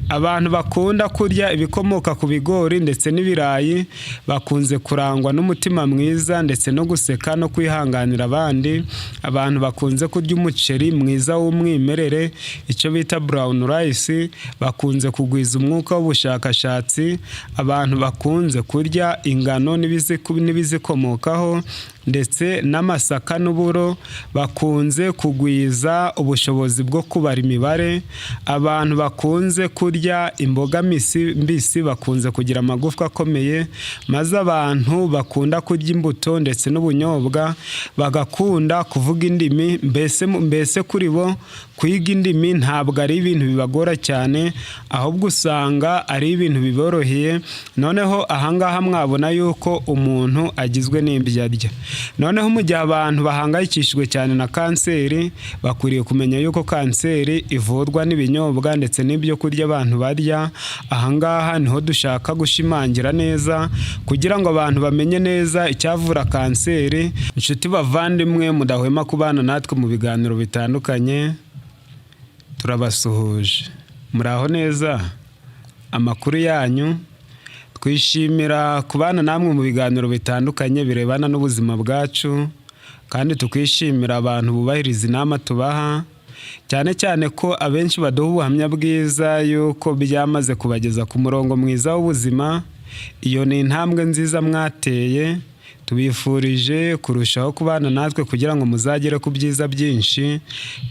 Abantu bakunda kurya ibikomoka ku bigori ndetse n'ibirayi bakunze kurangwa n'umutima mwiza ndetse no guseka no kwihanganira abandi. Abantu bakunze kurya umuceri mwiza w'umwimerere, icyo bita brown rice, bakunze kugwiza umwuka w'ubushakashatsi. Abantu bakunze kurya ingano n'ibizikomokaho ndetse n'amasaka n'uburo, bakunze kugwiza ubushobozi bwo kubara imibare. Abantu bakunze kurya imboga mbisi bakunze kugira amagufwa akomeye, maze abantu bakunda kurya imbuto ndetse n'ubunyobwa bagakunda kuvuga indimi. Mbese kuri bo kwiga indimi ntabwo ari ibintu bibagora cyane, ahubwo usanga ari ibintu biboroheye. Noneho ahangaha mwabona yuko umuntu agizwe n'ibyo arya. Noneho mu gihe abantu bahangayikishijwe cyane na kanseri, bakwiriye kumenya yuko kanseri ivurwa n'ibinyobwa ndetse n'ibyo kurya abantu barya. Ahangaha niho dushaka gushimangira neza kugira ngo abantu bamenye neza icyavura kanseri. Inshuti bavandimwe, mudahwema kubana natwe mu biganiro bitandukanye, turabasuhuje. Muraho neza? Amakuru yanyu? Twishimira kubana namwe mu biganiro bitandukanye birebana n'ubuzima bwacu, kandi tukishimira abantu bubahiriza inama tubaha, cyane cyane ko abenshi baduha ubuhamya bwiza yuko byamaze kubageza ku murongo mwiza w'ubuzima. Iyo ni intambwe nziza mwateye. Tubifurije kurushaho kubana natwe kugira ngo muzagere ku byiza byinshi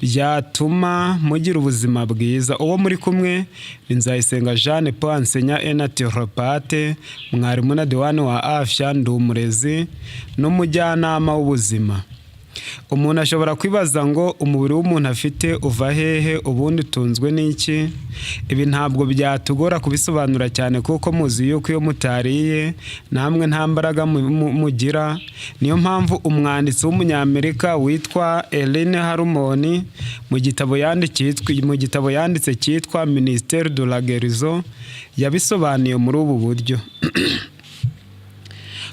byatuma mugira ubuzima bwiza. Uwo muri kumwe ni Nzayisenga Jeanne Paul, enseignant naturopathe, mwarimu na diwani wa afya, ndi umurezi n'umujyanama w'ubuzima. Umuntu ashobora kwibaza ngo umubiri w'umuntu afite uva hehe, ubundi utunzwe n'iki? Ibi ntabwo byatugora kubisobanura cyane kuko muzi yuko iyo mutariye namwe nta mbaraga mugira. Niyo mpamvu umwanditsi w'umunyamerika witwa Ellen Harmon mu gitabo yanditse cyitwa Ministère de la Guérison yabisobanuye muri ubu buryo.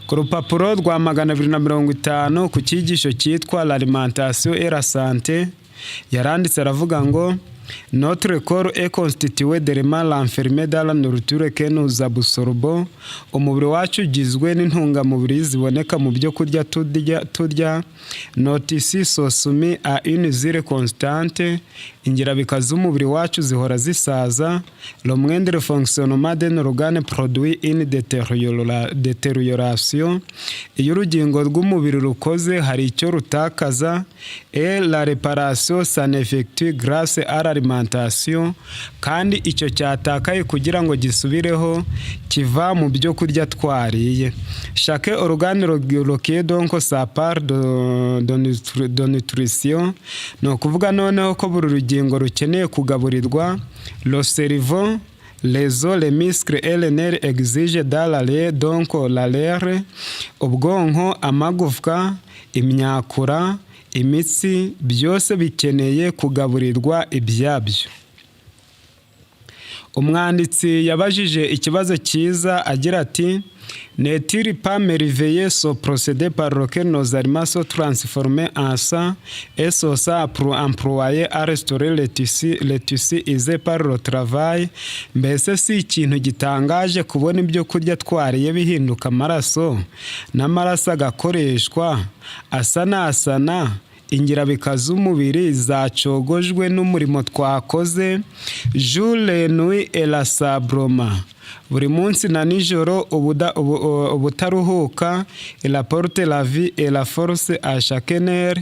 Ku rupapuro rwa 250 ku cyigisho cyitwa l'alimentation et la santé, yaranditse aravuga ngo notre corps est constitué d'éléments renfermés dans la nourriture que nous absorbons. Umubiri wacu ugizwe n'intungamubiri ziboneka mu byo kurya turya. Nos tissus sont soumis à une usure constante. Ingirabika z'umubiri wacu zihora zisaza. Le moindre fonctionnement d'un organe produit une détérioration. Iyo urugingo rw'umubiri rukoze hari icyo rutakaza. Et la réparation s'en effectue grâce à l'alimentation. Kandi icyo cyatakaye kugira ngo gisubireho kiva mu byo kurya twariye. Chaque organe requiert donc sa part de nutrition. No kuvuga noneho ko buri rugingo rukeneye kugaburirwa. Le cerveau, les os, les muscles et les nerfs exigent dans l'air, donc l'air. Ubwonko, amagufwa, imyakura, imitsi byose bikeneye kugaburirwa ibyabyo. Umwanditsi yabajije ikibazo cyiza agira ati: N'est-il pas merveilleux ce procédé par lequel nos aliments sont transformés en sang et sont employés à restaurer les tissus usés par le travail? Mbese si ikintu gitangaje kubona ibyo kurya twariye bihinduka amaraso, n'amaraso agakoreshwa asanasana ingirabika z'umubiri zacogojwe n'umurimo twakoze jour et nuit et la sabroma, buri munsi na nijoro ubutaruhuka. Il apporte la vie et la force à chacun.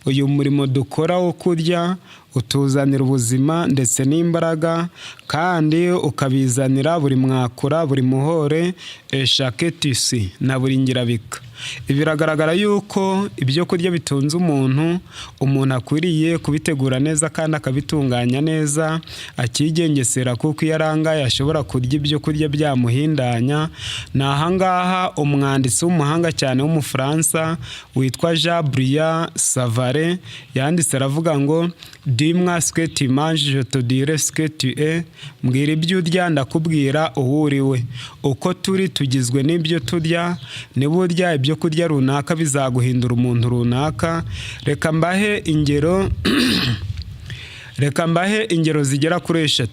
Uyu murimo dukora wo kurya utuzanira ubuzima ndetse n'imbaraga, kandi ukabizanira buri mwakura, buri muhore, chaque tissu na buri ngirabika. Biragaragara yuko ibyo kurya bitunze umuntu akwiriye kubitegura neza kandi akabitunganya neza, akigengesera, kuko iyo arangaye ashobora kurya ibyo kurya byamuhindanya. Ni ahangaha umwanditsi w'umuhanga cyane w'umufaransa witwa Jean-Brian Savary yanditse aravuga ngo dis-moi ce que tu manges, je te dirai ce que tu es. Mbwira ibyo urya ndakubwira uwo uriwe. Uko turi tugizwe n'ibyo turya. Niba urya ibyo kurya runaka bizaguhindura umuntu runaka. Reka mbahe ingero Reka mbahe ingero zigera kuri 3.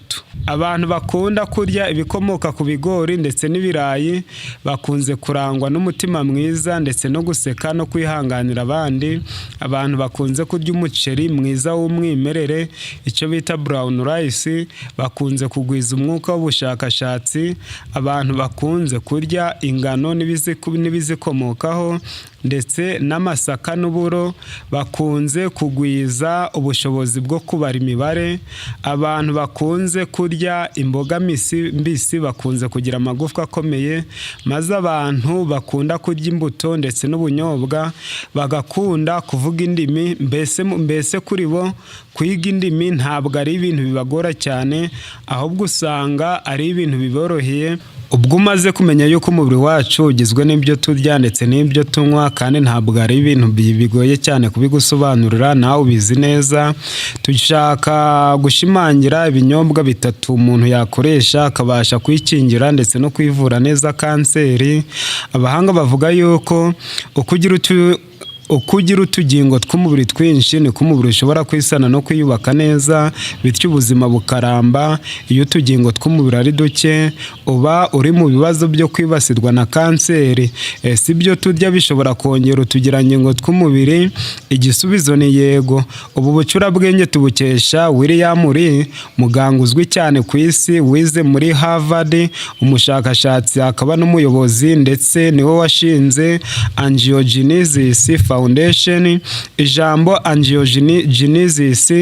Abantu bakunda kurya ibikomoka ku bigori ndetse n'ibirayi bakunze kurangwa n'umutima mwiza ndetse no guseka no kwihanganira abandi. Abantu bakunze kurya umuceri mwiza w'umwimerere, icyo bita brown rice, bakunze kugwiza umwuka w'ubushakashatsi. Abantu bakunze kurya ingano n'ibizikomokaho ndetse n'amasaka n'uburo, bakunze kugwiza ubushobozi bwo kubara imibare. Abantu bakunze kurya imboga mbisi bakunze kugira amagufwa akomeye, maze abantu bakunda kurya imbuto ndetse n'ubunyobwa bagakunda kuvuga indimi. Mbese kuri bo kwiga indimi ntabwo ari ibintu bibagora cyane, ahubwo usanga ari ibintu biboroheye ubwo umaze kumenya yuko umubiri wacu ugizwe n'ibyo turya ndetse n'ibyo tunywa, kandi ntabwo ari ibintu bigoye cyane kubigusobanurira, nawe ubizi neza. Dushaka gushimangira ibinyobwa 3 umuntu yakoresha akabasha kwikingira ndetse no kwivura neza kanseri. Abahanga bavuga yuko uko ugira utugingo tw'umubiri twinshi niko umubiri ushobora kwisana no kwiyubaka neza, bityo ubuzima bukaramba. Iyo utugingo tw'umubiri ari duke uba uri mu bibazo byo kwibasirwa na kanseri. Si ibyo turya bishobora kongera utugirangingo tw'umubiri? Igisubizo ni yego. Ubu bucurabwenge tubukesha William Li, muganga uzwi cyane ku isi, wize muri Harvard, umushakashatsi akaba n'umuyobozi, ndetse niwe washinze Angiogenesis Foundation. Ijambo angiogenesis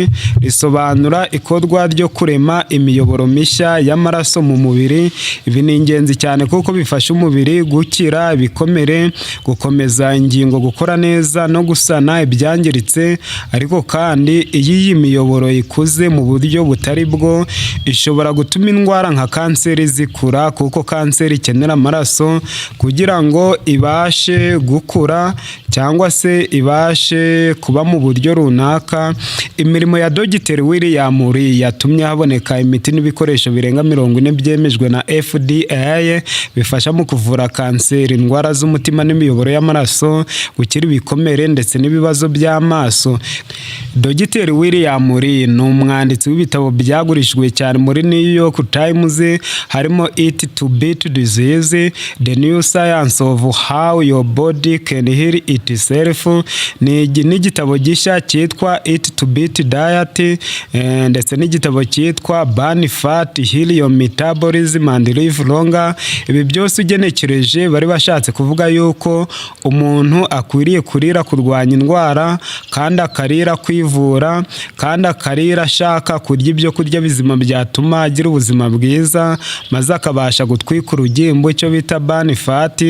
risobanura ikorwa ryo kurema imiyoboro mishya y'amaraso mu mubiri. Ibi ni ingenzi cyane kuko bifasha umubiri gukira ibikomere, gukomeza ingingo gukora neza no gusana ibyangiritse. Ariko kandi iyo iyi miyoboro ikuze mu buryo butari bwo, ishobora gutuma indwara nka kanseri zikura, kuko kanseri ikenera amaraso kugira ngo ibashe gukura cyangwa se ibashe kuba mu buryo runaka. Imirimo ya Dr. William Li yatumye haboneka imiti n'ibikoresho birenga 40 byemejwe na FDA bifasha mu kuvura kanseri, indwara z'umutima n'imiyoboro y'amaraso, gukira ibikomere ndetse n'ibibazo by'amaso. Dr. William Li ni umwanditsi w'ibitabo byagurishijwe cyane muri New York Times, harimo Eat to Beat Disease, The New Science of How Your Body Can Heal Itself. Ni igitabo gishya cyitwa Eat to Beat Diet, ndetse n'igitabo cyitwa Burn Fat, Heal Your Metabolism and Live Longer. Ibi byose ugenekereje bari bashatse kuvuga yuko umuntu akwiriye kurira kurwanya indwara, kandi akarira kwivura, kandi akarira ashaka kurya ibyo kurya bizima byatuma agira ubuzima bwiza, maze akabasha gutwika urugimbu, icyo bita burn fat,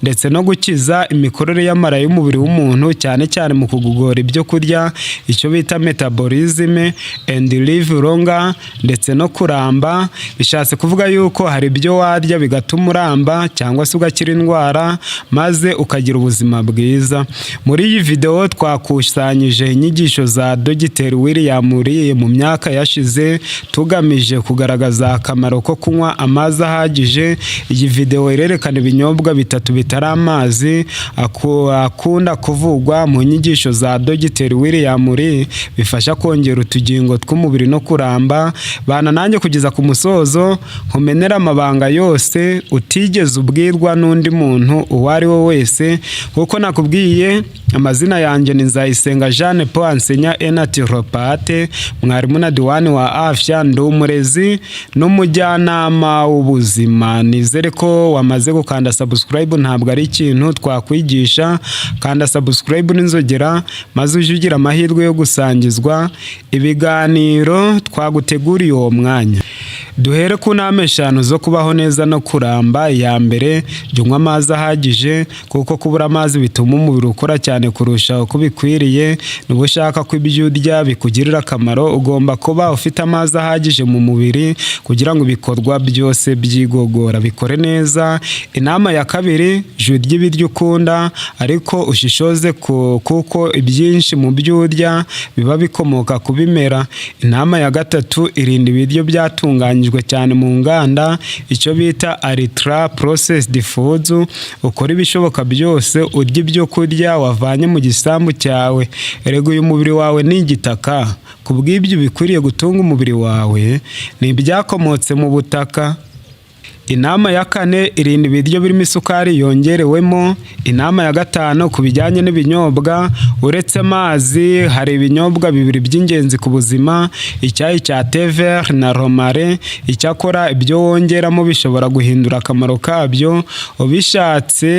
ndetse no gukiza imikorere y'amara y'umubiri w'umuntu, cyane cyane mu kugogora ibyo kurya, icyo bita metabolism and live longer, ndetse no kuramba. Bishatse kuvuga yuko hari ibyo warya bigatuma uramba cyangwa se ugakira indwara maze ukagira ubuzima bwiza. Muri iyi video twakusanyije inyigisho za Dr. William Li mu myaka yashize, tugamije kugaragaza akamaro ko kunywa amazi ahagije. Iyi video irerekana ibinyobwa 3 bitari amazi akunda kuvugwa mu nyigisho za Dr. William Li, bifasha kongera utugingo tw'umubiri no kuramba. Bana nanjye kugeza ku musozo, nkumenera amabanga yose utigeze ubwirwa n'undi muntu uwo ari we wese. Kuko nakubwiye, amazina yanjye ni Nzayisenga Jeanne Paul, ansenya naturopathe, mwarimu na diwani wa afya, ndi umurezi n'umujyanama w'ubuzima. Nizere ko wamaze gukanda subscribe, ntabwo ari ikintu twakwigisha. Kanda subscribe n'inzogera, maze uje ugira amahirwe yo gusangizwa ibiganiro twaguteguriye uwo mwanya. Duhere ku nama 5 zo kubaho neza no kuramba. Ya mbere, jya unywa amazi ahagije, kuko kubura amazi bituma umubiri ukora cyane kurusha uko bikwiriye. Niba ushaka ko ibyo urya bikugirira akamaro, ugomba kuba ufite amazi ahagije mu mubiri kugira ngo ibikorwa byose byigogora bikore neza. Inama ya kabiri, jya urya ibiryo ukunda, ariko ushishoze kuko ibyinshi mu byo urya biba bikomoka ku bimera. Inama ya gatatu, irinda ibiryo byatunganyijwe byatunganyijwe cyane mu nganda, icyo bita ultra processed foods. Ukora ibishoboka byose urya ibyo kurya wavanye mu gisambu cyawe. Erega uyu mubiri wawe ni igitaka, kubw'ibyo bikwiriye gutunga umubiri wawe ni ibyakomotse mu butaka. Inama ya 4, irinda ibiryo birimo isukari yongerewemo. Inama ya 5, ku bijyanye n'ibinyobwa, uretse amazi hari ibinyobwa 2 by'ingenzi ku buzima, icyayi cya thé vert na romare. Icyakora ibyo wongeramo bishobora guhindura akamaro kabyo. Ubishatse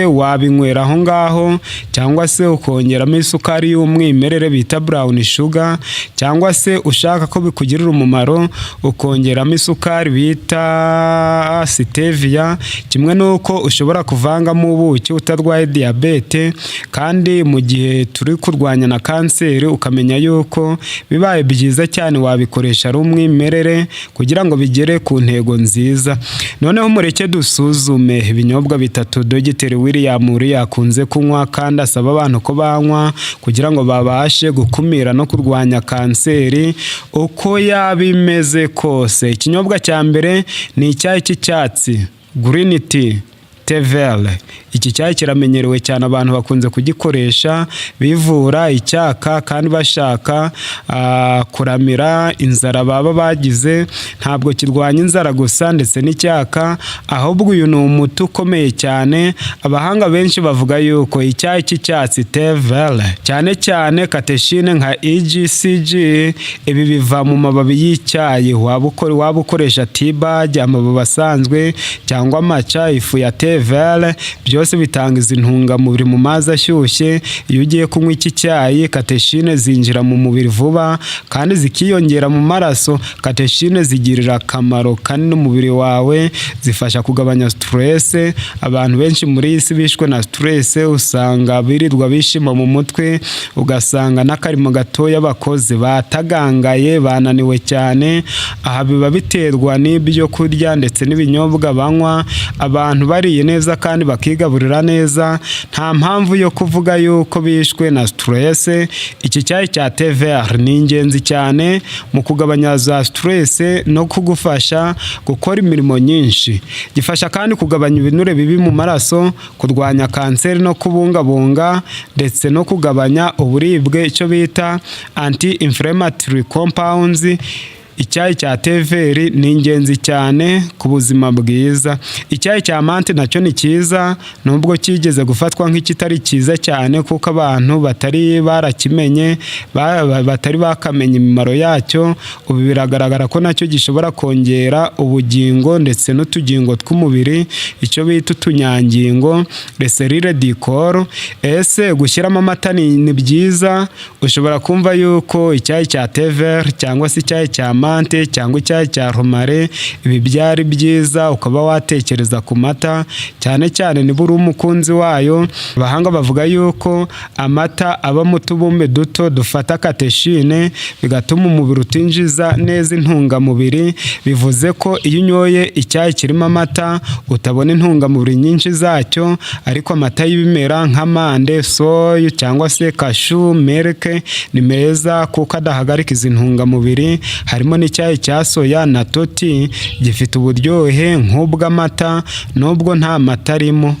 wabinywera aho ngaho, cyangwa se ukongeramo isukari y'umwimerere bita brown sugar, cyangwa se ushaka ko bikugirira umumaro ukongeramo isukari bita stevia. Kimwe nuko ushobora kuvangamo ubuki utarwaye diabete, kandi mu gihe turi kurwanya na kanseri ukamenya yuko bibaye byiza cyane wabikoresha ari umwimerere kugira ngo bigere ku ntego nziza. Noneho mureke dusuzume ibinyobwa 3 Dr. William Uri yakunze kunywa kandi asaba abantu ko banywa kugira ngo babashe gukumira no kurwanya kanseri uko yabimeze kose. Ikinyobwa cya mbere ni icyayi cy'icyatsi, green tea, thé vert. Iki cyayi kiramenyerewe cyane, abantu bakunze kugikoresha bivura icyaka kandi bashaka kuramira inzara baba bagize. Ntabwo kirwanya inzara gusa ndetse n'icyaka, ahubwo uyu ni umuti ukomeye cyane. Abahanga benshi bavuga yuko icyayi cy'icyatsi thé vert cyane cyane catechine nka EGCG, ibi biva mu mababi y'icyayi. Waba ukoresha tea bag, amababi asanzwe, cyangwa amaca, ifu ya thé vert, byose bitanga izi ntungamubiri mu mazi ashyushye. Iyo ugiye kunywa iki cyayi, catechine zinjira mu mubiri vuba kandi zikiyongera mu maraso. Catechine zigirira akamaro kanini umubiri wawe, zifasha kugabanya stress. Abantu benshi muri iyi si bishwe na stress, usanga birirwa bishima mu mutwe, ugasanga n'akarimo gatoya bakoze batagangaye, bananiwe cyane. Aha biba biterwa n'ibyo kurya ndetse n'ibinyobwa banywa. Abantu bariye neza kandi bakigaburira neza, nta mpamvu yo kuvuga yuko bishwe na stress. Iki cyayi cya thé vert ni ingenzi cyane mu kugabanya za stress no kugufasha gukora imirimo nyinshi. Gifasha kandi kugabanya ibinure bibi mu maraso, kurwanya kanseri no kubungabunga, ndetse no kugabanya uburibwe, icyo bita anti-inflammatory compounds. Icyayi cya thé vert ni ingenzi cyane ku buzima bwiza. Icyayi cya mante nacyo ni cyiza, nubwo kigeze gufatwa nk'ikitari cyiza cyane kuko abantu batari barakimenye, batari bakamenya imimaro yacyo. Ubu biragaragara ko nacyo gishobora kongera ubugingo ndetse n'utugingo tw'umubiri, icyo bita utunyangingo, reserire du corps. Ese gushyiramo amata ni byiza? Ushobora kumva yuko icyayi cya thé vert cyangwa se icyayi cya mante cyangwa icyayi cya romare ibi byari byiza, ukaba watekereza ku mata, cyane cyane niba uri umukunzi wayo. Abahanga bavuga yuko amata aba mu tubumbe duto dufata catechine, bigatuma umubiri utinjiza neza intungamubiri. Bivuze ko iyo unyoye icyayi kirimo amata utabona intungamubiri nyinshi zacyo, ariko amata y'ibimera nk'amande, soya cyangwa se cashew milk ni meza kuko adahagarika izi ntungamubiri. Harimo n'icyayi cya soya na toti, gifite uburyohe nk'ubw'amata nubwo nta mata arimo.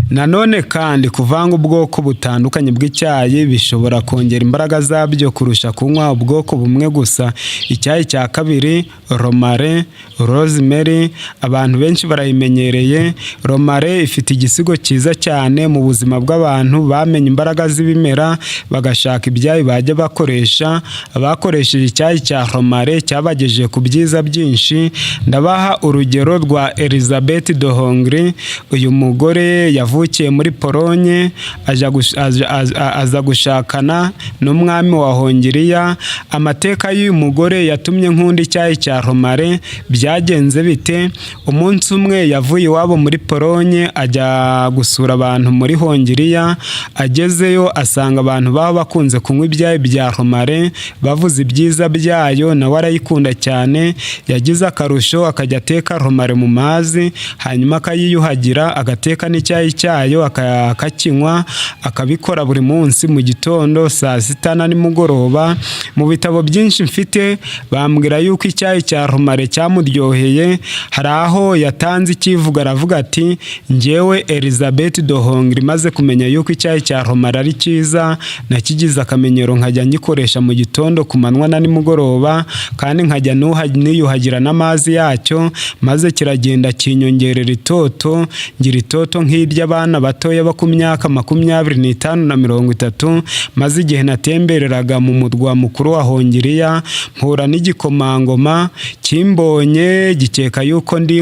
Nanone kandi kuvanga ubwoko butandukanye bw'icyayi bishobora kongera imbaraga zabyo kurusha kunywa ubwoko bumwe gusa. Icyayi cya kabiri, romare, rosemary, abantu benshi barayimenyereye. Romare ifite igisigo cyiza cyane mu buzima bw'abantu bamenye imbaraga z'ibimera bagashaka ibyayi bajya bakoresha. Abakoresheje icyayi cya romare cyabagejeje ku byiza byinshi. Ndabaha urugero rwa Elizabeth de Hongrie. Uyu mugore yavukiye muri Polonye, aza gushakana n'umwami wa Hongiriya. Amateka y'uyu mugore yatumye nkunda icyayi cya romare. Byagenze bite? Umunsi umwe yavuye iwabo muri Polonye ajya gusura abantu muri Hongiriya. Agezeyo asanga abantu baba bakunze kunywa ibyayi bya romare, bavuze ibyiza byayo, nawe arayikunda cyane. Yagize akarusho akajya ateka romare mu mazi, hanyuma akayiyuhagira, agateka n'icyayi cyayo akakinywa, akabikora buri munsi mu gitondo, saa sita na nimugoroba. Mu bitabo byinshi mfite bambwira yuko icyayi cya romare cyamuryoheye. Hari aho yatanze ikivuga aravuga ati njyewe Elizabeth Dohongri maze kumenya yuko icyayi cya romare ari cyiza, nakigize akamenyero nkajya ngikoresha mu gitondo, ku manywa na nimugoroba, kandi nkajya niyuhagira n'amazi yacyo, maze kiragenda kinyongerera itoto, ngira itoto nk'iry'abana batoya bo ku myaka 25 na 30. maze igihe natembereraga mu murwa mukuru wa Hongiriya mpura n'igikomangoma kimbonye gikeka yuko ndi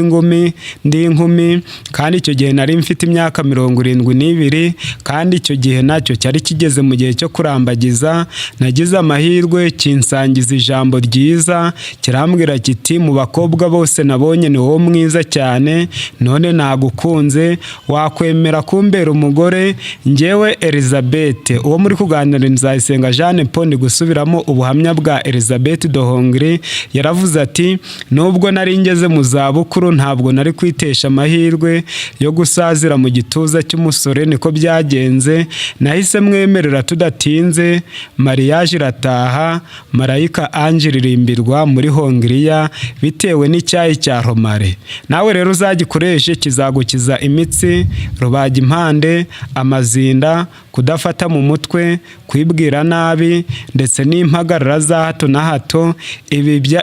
inkumi, kandi icyo gihe nari mfite imyaka 72, kandi icyo gihe nacyo cyari kigeze mu gihe cyo kurambagiza. Nagize amahirwe kinsangiza ijambo ryiza, kirambwira kiti mu bakobwa bose nabonye ni wowe mwiza cyane, none nagukunze, wakwemera kumbera umugore. Njyewe Elizabeth, uwo muri kuganira Nzayisenga Jeanne Paul, ndi gusubiramo ubuhamya bwa Elizabeth Dohongri. Yaravuze ati nubwo nari ngeze mu zabukuru ntabwo nari kwitesha amahirwe yo gusazira mu gituza cy'umusore, niko byagenze. Nahise mwemerera tudatinze, mariage irataha, marayika Ange iririmbirwa muri Hongiriya bitewe n'icyayi cya romare. Nawe rero uzagikoreshe, kizagukiza imitsi, rubaga impande, amazinda, kudafata mu mutwe, kwibwira nabi, ndetse n'impagarara za hato na hato.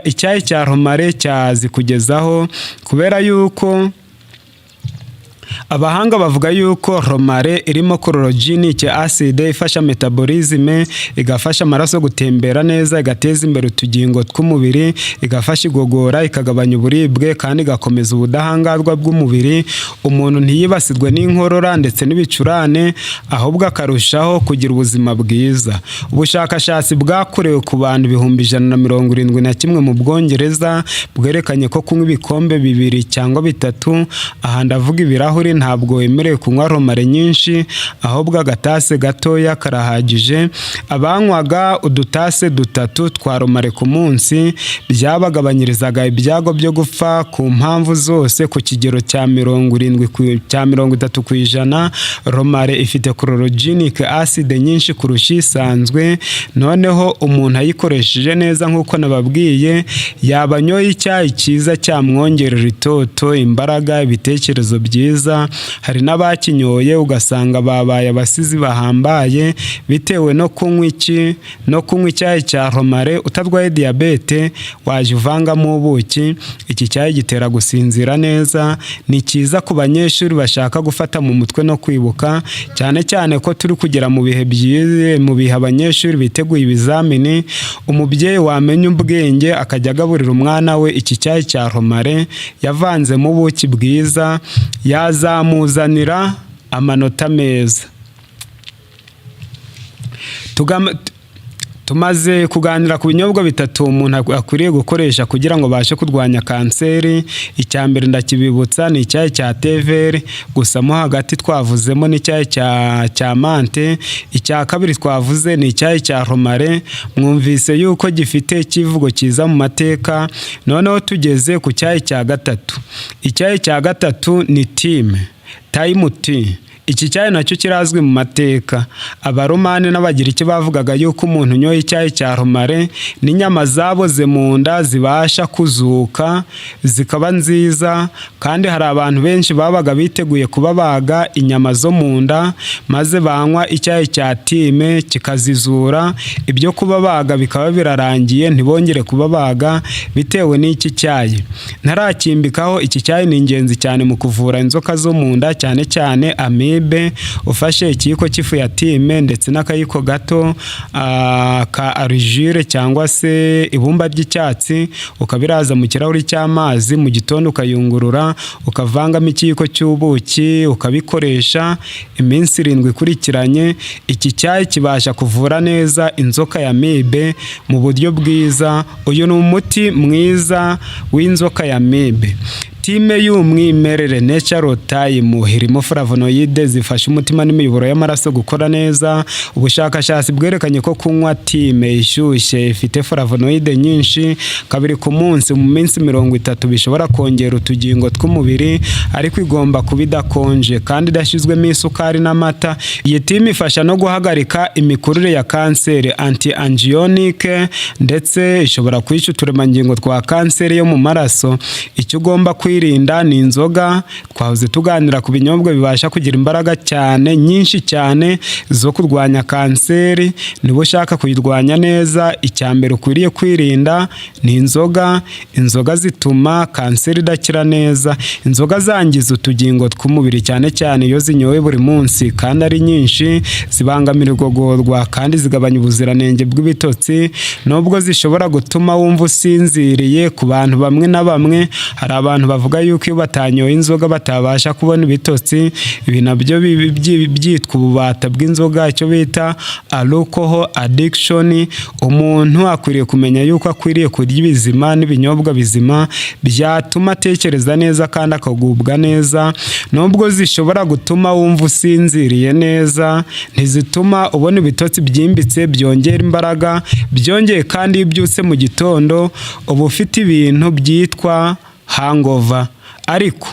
Icyayi cya romare cyazikugezaho, kubera yuko abahanga bavuga yuko romare irimo chlorogenic acid ifasha metabolisme, igafasha amaraso gutembera neza, igateza imbere utugingo tw'umubiri, igafasha igogora, ikagabanya uburibwe, kandi igakomeza ubudahangarwa bw'umubiri. Umuntu ntiyibasirwe n'inkorora ndetse n'ibicurane, ahubwo akarushaho kugira ubuzima bwiza. Ubushakashatsi bwakorewe ku bantu 171 mu Bwongereza bwerekanye ko kunywa ibikombe 2 cyangwa 3, aha ndavuga ibirahuri, ntabwo wemerewe kunywa romare nyinshi, ahubwo agatase gatoya karahagije. Abanywaga udutase 3 twa romare ku munsi byabagabanyirizaga ibyago byo gupfa ku mpamvu zose ku kigero cya 30%. Romare ifite chlorogenic acid nyinshi kurusha isanzwe. Noneho umuntu ayikoresheje neza nk'uko nababwiye, yabanyoye icyayi cyiza cyamwongerera itoto, imbaraga, ibitekerezo byiza. Hari n'abakinyoye ugasanga babaye abasizi bahambaye bitewe no kunywa icyayi cya romare. Utarwaye diabete waje uvangamo ubuki. Iki cyayi gitera gusinzira neza, ni cyiza ku banyeshuri bashaka gufata mu mutwe no kwibuka, cyane cyane ko turi kugera mu bihe byize, mu bihe abanyeshuri biteguye ibizamini. Umubyeyi wamenya ubwenge akajya agaburira umwana we iki cyayi cya romare yavanzemo ubuki bwiza, yazamuzanira amanota meza. Tumaze kuganira ku binyobwa 3 umuntu akwiriye gukoresha kugira ngo bashe kurwanya kanseri. Icya mbere ndakibibutsa ni icyayi cya tever, gusa mo hagati twavuzemo n'icyayi cya mante. Icya kabiri twavuze ni icyayi cya romare, mwumvise yuko gifite ikivugo cyiza mu mateka. Noneho tugeze ku cyayi cya gatatu. Icyayi cya gatatu ni time tea. Iki cyayi nacyo kirazwi mu mateka. Abaromani n'Abagiriki bavugaga yuko umuntu unyoye icyayi cya romare n'inyama zaboze mu nda zibasha kuzuka zikaba nziza, kandi hari abantu benshi babaga biteguye kubabaga inyama zo mu nda, maze banywa icyayi cya time kikazizura, ibyo kubabaga bikaba birarangiye, ntibongere kubabaga bitewe n'iki cyayi. Ntarakimbikaho, iki cyayi ni ingenzi cyane mu kuvura inzoka zo mu nda, cyane cyane amibe. Ufashe ikiyiko cy'ifu ya time ndetse n'akayiko gato ka argile cyangwa se ibumba ry'icyatsi, ukabiraza mu kirahuri cy'amazi, mu gitondo ukayungurura, ukavangamo ikiyiko cy'ubuki, ukabikoresha iminsi 7 ikurikiranye. Iki cyayi kibasha kuvura neza inzoka ya amibe mu buryo bwiza. Uyu ni umuti mwiza w'inzoka ya amibe. time y'umwimerere natural time irimo flavonoide zifasha umutima n'imiyoboro y'amaraso gukora neza. Ubushakashatsi bwerekanye ko kunywa time ishyushye ifite flavonoide nyinshi kabiri ku munsi mu minsi 30 bishobora kongera utugingo tw'umubiri, ariko igomba kuba idakonje kandi idashyizwemo isukari n'amata. Iyi time ifasha no guhagarika imikurire ya kanseri, anti-angiogenic, ndetse ishobora kwica uturemangingo twa kanseri yo mu maraso. Icyo ugomba kwirinda ni inzoga. Twahoze tuganira ku binyobwa bibasha kugira imbaraga cyane, nyinshi cyane, zo kurwanya kanseri. Niba ushaka kuyirwanya neza, icya mbere ukwiriye kwirinda ni inzoga. Inzoga zituma kanseri idakira neza. Inzoga zangiza utugingo tw'umubiri cyane cyane iyo zinyowe buri munsi kandi ari nyinshi, zibangamira igogorwa kandi zigabanya ubuziranenge bw'ibitotsi, nubwo zishobora gutuma wumva usinziriye. Ku bantu bamwe na bamwe, hari abantu bavuga yuko iyo batanyoye inzoga batabasha kubona ibitotsi. Ibi nabyo byitwa ububata bw'inzoga, icyo bita alcohol addiction. Umuntu akwiriye kumenya yuko akwiriye kurya ibizima n'ibinyobwa bizima byatuma atekereza neza kandi akagubwa neza. Nubwo zishobora gutuma wumva usinziriye neza, ntizituma ubona ibitotsi byimbitse byongera imbaraga. Byongeye kandi iyo ubyutse mu gitondo uba ufite ibintu byitwa hangover. Ariko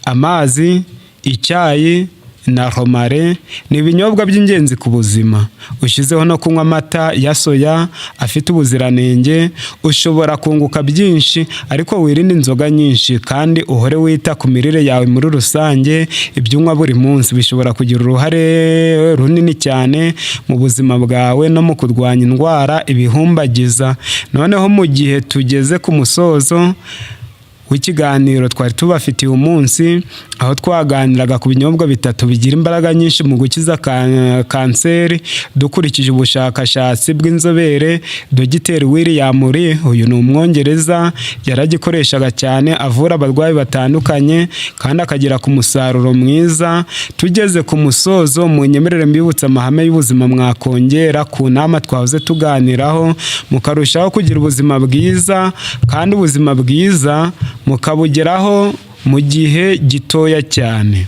amazi, icyayi na romare ni ibinyobwa by'ingenzi ku buzima. Ushyizeho no kunywa amata ya soya afite ubuziranenge, ushobora kunguka byinshi. Ariko wirinde inzoga nyinshi kandi uhore wita ku mirire yawe muri rusange. Ibyo unywa buri munsi bishobora kugira uruhare runini cyane mu buzima bwawe no mu kurwanya indwara ibihumbagiza. Noneho mu gihe tugeze ku musozo w'ikiganiro twari tubafitiye umunsi, aho twaganiraga ku binyobwa 3 bigira imbaraga nyinshi mu gukiza kanseri, dukurikije ubushakashatsi bw'inzobere. Dr. William Li, uyu ni umwongereza, yaragikoreshaga cyane avura abarwayi batandukanye kandi akagira ku musaruro mwiza. Tugeze ku musozo, mu nyemerere mbibutsa amahame y'ubuzima mwakongera ku nama twahoze tuganiraho, mukarushaho kugira ubuzima bwiza, kandi ubuzima bwiza mukabugeraho mu gihe gitoya cyane.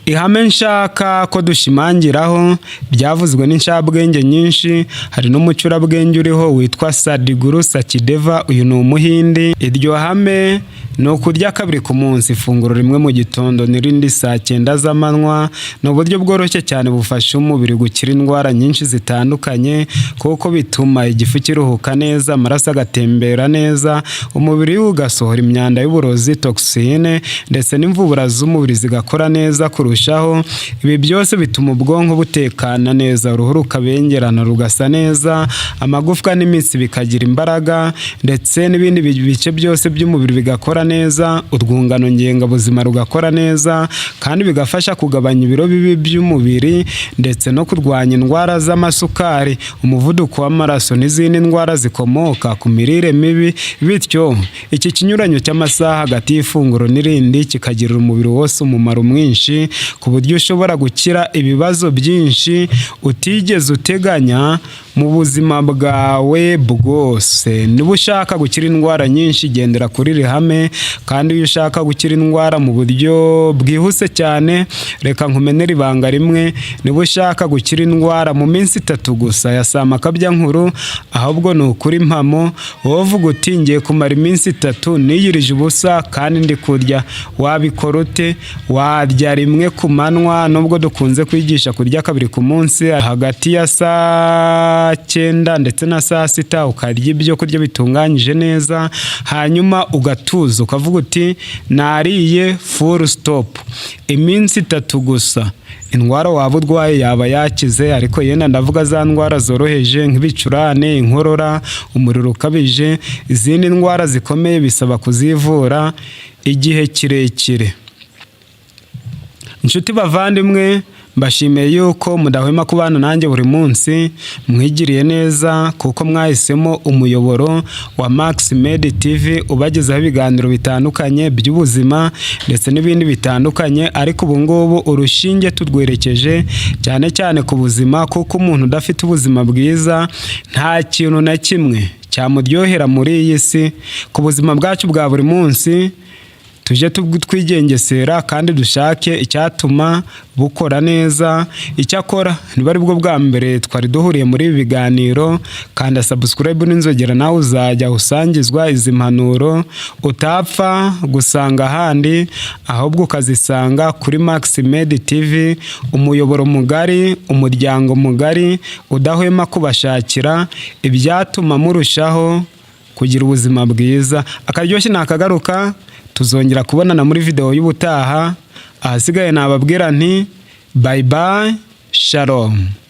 Ihame nshaka ko dushimangiraho byavuzwe n'inshabwenge nyinshi. Hari n'umucurabwenge uriho witwa Sadhguru Sachideva, uyu ni umuhindi. Iryo hame ni ukurya 2 ku munsi, ifunguro rimwe mu gitondo n'irindi saa 9 z'amanywa. Ni uburyo bworoshye cyane bufasha umubiri gukira indwara nyinshi zitandukanye, kuko bituma igifu kiruhuka neza, amaraso agatembera neza, umubiri ugasohora imyanda y'uburozi toxine, ndetse n'imvubura z'umubiri zigakora neza kurushaho. Ibi byose bituma ubwonko butekana neza, uruhu rukabengerana rugasa neza, amagufwa n'imitsi bikagira imbaraga, ndetse n'ibindi bice byose by'umubiri bigakora neza, urwungano ngengabuzima rugakora neza, kandi bigafasha kugabanya ibiro bibi by'umubiri, ndetse no kurwanya indwara z'amasukari, umuvuduko w'amaraso n'izindi ndwara zikomoka ku mirire mibi. Bityo iki kinyuranyo cy'amasaha hagati y'ifunguro n'irindi kikagirira umubiri wose umumaro mwinshi, ku buryo ushobora gukira ibibazo byinshi utigeze uteganya mu buzima bwawe bwose. Niba ushaka gukira indwara nyinshi, gendera kuri iri hame. Kandi iyo ushaka gukira indwara mu buryo bwihuse cyane, reka nkumenere ibanga rimwe. Niba ushaka gukira indwara mu minsi 3 gusa ya samakabya nkuru, ahubwo ni ukuri impamo, wowe uvuga uti ngiye kumara iminsi 3 niyirije ubusa kandi ndi kurya. Wabikora ute? Warya rimwe ku manywa, nubwo dukunze kwigisha kurya 2 ku munsi, hagati ya saa 9 ndetse na saa 6 ukarya ibyo kurya bitunganyije neza, hanyuma ugatuza ukavuga uti nariye full stop. Iminsi 3 gusa indwara waba urwaye yaba yakize. Ariko yenda ndavuga za ndwara zoroheje nk'ibicurane, inkorora, umuriro ukabije, izindi ndwara zikomeye bisaba kuzivura igihe kirekire. Inshuti bavandimwe, mbashimiye yuko mudahwema kubana nanjye buri munsi, mwigiriye neza kuko mwahisemo umuyoboro wa Max Med TV ubagezaho ibiganiro bitandukanye by'ubuzima ndetse n'ibindi bitandukanye. Ariko ubu ngubu urushinge turwerekeje cyane cyane ku buzima, kuko umuntu udafite ubuzima bwiza nta kintu na kimwe cyamuryohera muri iyi si. Ku buzima bwacu bwa buri munsi tujye twigengesera kandi dushake icyatuma bukora neza. Icyakora niba ari bwo bwa mbere twari duhuriye muri ibi biganiro, kanda subscribe n'inzogera, nawe uzajya usangizwa izi mpanuro utapfa gusanga ahandi, ahubwo ukazisanga kuri Maximed TV, umuyoboro mugari, umuryango mugari udahwema kubashakira ibyatuma murushaho kugira ubuzima bwiza. Akaryoshye nakagaruka, tuzongera kubonana muri video y'ubutaha. Ahasigaye nababwira nti bye bye, shalom.